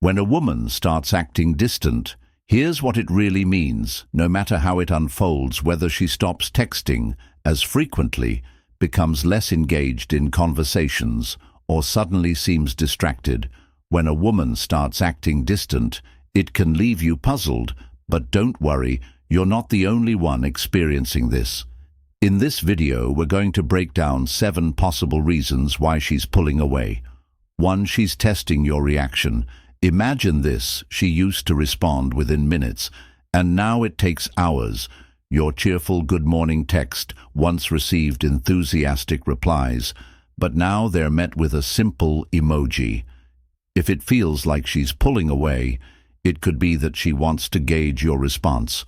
When a woman starts acting distant, here's what it really means, no matter how it unfolds, whether she stops texting as frequently, becomes less engaged in conversations, or suddenly seems distracted. When a woman starts acting distant, it can leave you puzzled, but don't worry, you're not the only one experiencing this. In this video, we're going to break down 7 possible reasons why she's pulling away. 1. She's testing your reaction. Imagine this: she used to respond within minutes, and now it takes hours. Your cheerful good morning text once received enthusiastic replies, but now they're met with a simple emoji. If it feels like she's pulling away, it could be that she wants to gauge your response.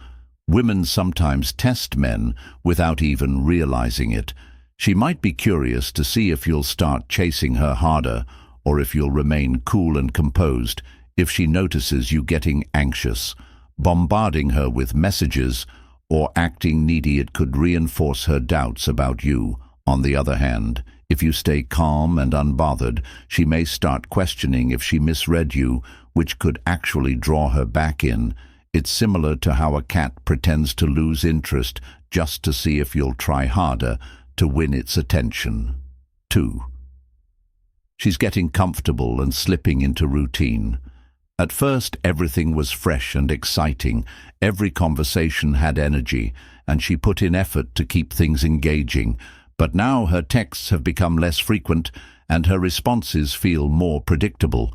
Women sometimes test men without even realizing it. She might be curious to see if you'll start chasing her harder, or if you'll remain cool and composed. If she notices you getting anxious, bombarding her with messages, or acting needy, it could reinforce her doubts about you. On the other hand, if you stay calm and unbothered, she may start questioning if she misread you, which could actually draw her back in. It's similar to how a cat pretends to lose interest just to see if you'll try harder to win its attention. 2. She's getting comfortable and slipping into routine. At first, everything was fresh and exciting. Every conversation had energy, and she put in effort to keep things engaging. But now her texts have become less frequent, and her responses feel more predictable.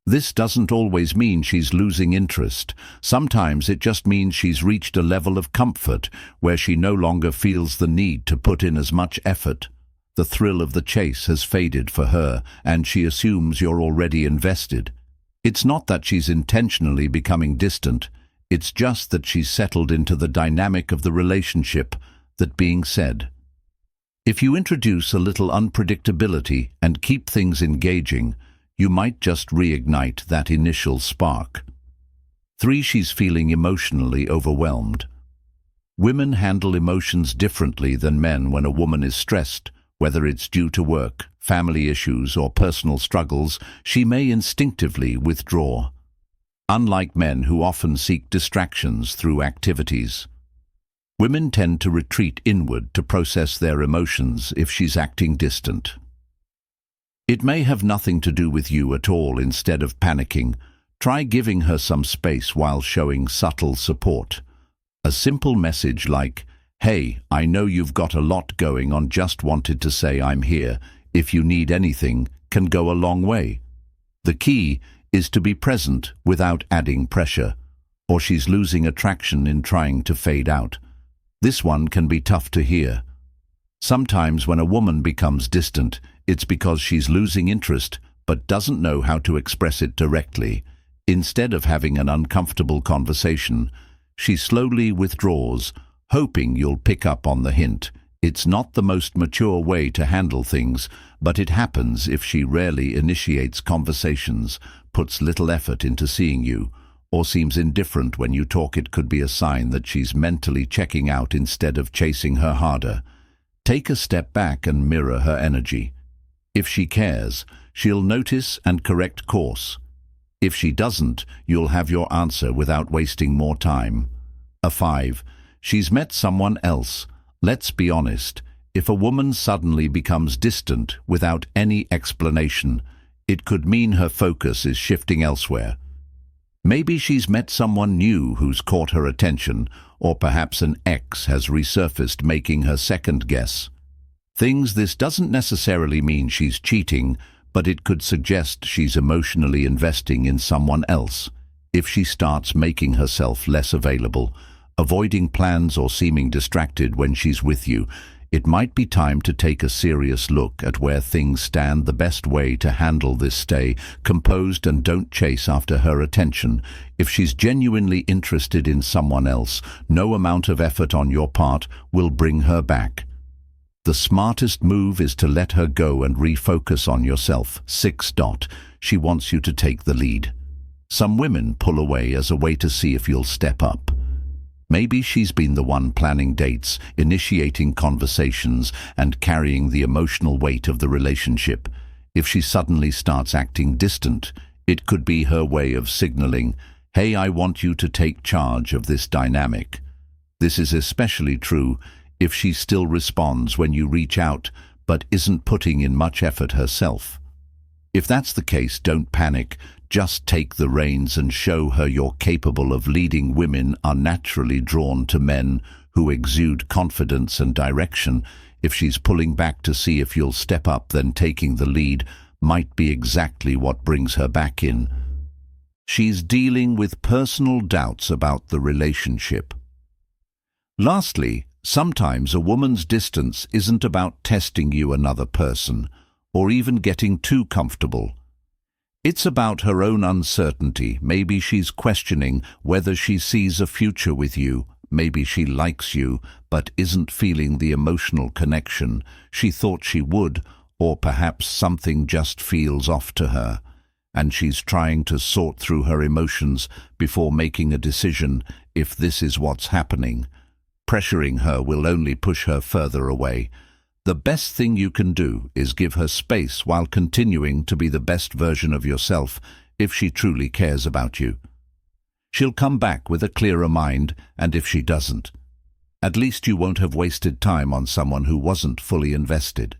This doesn't always mean she's losing interest. Sometimes it just means she's reached a level of comfort where she no longer feels the need to put in as much effort. The thrill of the chase has faded for her, and she assumes you're already invested. It's not that she's intentionally becoming distant. It's just that she's settled into the dynamic of the relationship. That being said, if you introduce a little unpredictability and keep things engaging, you might just reignite that initial spark. 3. She's feeling emotionally overwhelmed. Women handle emotions differently than men. When a woman is stressed, whether it's due to work, family issues, or personal struggles, she may instinctively withdraw. Unlike men, who often seek distractions through activities, women tend to retreat inward to process their emotions. If she's acting distant, it may have nothing to do with you at all. Instead of panicking, try giving her some space while showing subtle support. A simple message like, "Hey, I know you've got a lot going on, just wanted to say I'm here if you need anything," can go a long way. The key is to be present without adding pressure, or she's losing attraction in trying to fade out. This one can be tough to hear. Sometimes when a woman becomes distant, it's because she's losing interest but doesn't know how to express it directly. Instead of having an uncomfortable conversation, she slowly withdraws, hoping you'll pick up on the hint. It's not the most mature way to handle things, but it happens. If she rarely initiates conversations, puts little effort into seeing you, or seems indifferent when you talk, it could be a sign that she's mentally checking out instead of chasing her harder. Take a step back and mirror her energy. If she cares, she'll notice and correct course. If she doesn't, you'll have your answer without wasting more time. 5. She's met someone else. Let's be honest, if a woman suddenly becomes distant without any explanation, it could mean her focus is shifting elsewhere. Maybe she's met someone new who's caught her attention, or perhaps an ex has resurfaced, making her second guess things. This doesn't necessarily mean she's cheating, but it could suggest she's emotionally investing in someone else. If she starts making herself less available, avoiding plans, or seeming distracted when she's with you, it might be time to take a serious look at where things stand. The best way to handle this: stay composed and don't chase after her attention. If she's genuinely interested in someone else, no amount of effort on your part will bring her back. The smartest move is to let her go and refocus on yourself. 6. She wants you to take the lead. Some women pull away as a way to see if you'll step up. Maybe she's been the one planning dates, initiating conversations, and carrying the emotional weight of the relationship. If she suddenly starts acting distant, It could be her way of signaling, "Hey, I want you to take charge of this dynamic." This is especially true if she still responds when you reach out but isn't putting in much effort herself. If that's the case, don't panic. Just take the reins and show her you're capable of leading. Women are naturally drawn to men who exude confidence and direction. If she's pulling back to see if you'll step up, then taking the lead might be exactly what brings her back in. She's dealing with personal doubts about the relationship. Lastly, sometimes a woman's distance isn't about testing you another person, or even getting too comfortable. It's about her own uncertainty. Maybe she's questioning whether she sees a future with you. Maybe she likes you, but isn't feeling the emotional connection she thought she would, or perhaps something just feels off to her, and she's trying to sort through her emotions before making a decision if this is what's happening. Pressuring her will only push her further away. The best thing you can do is give her space while continuing to be the best version of yourself if she truly cares about you. She'll come back with a clearer mind, and if she doesn't, at least you won't have wasted time on someone who wasn't fully invested.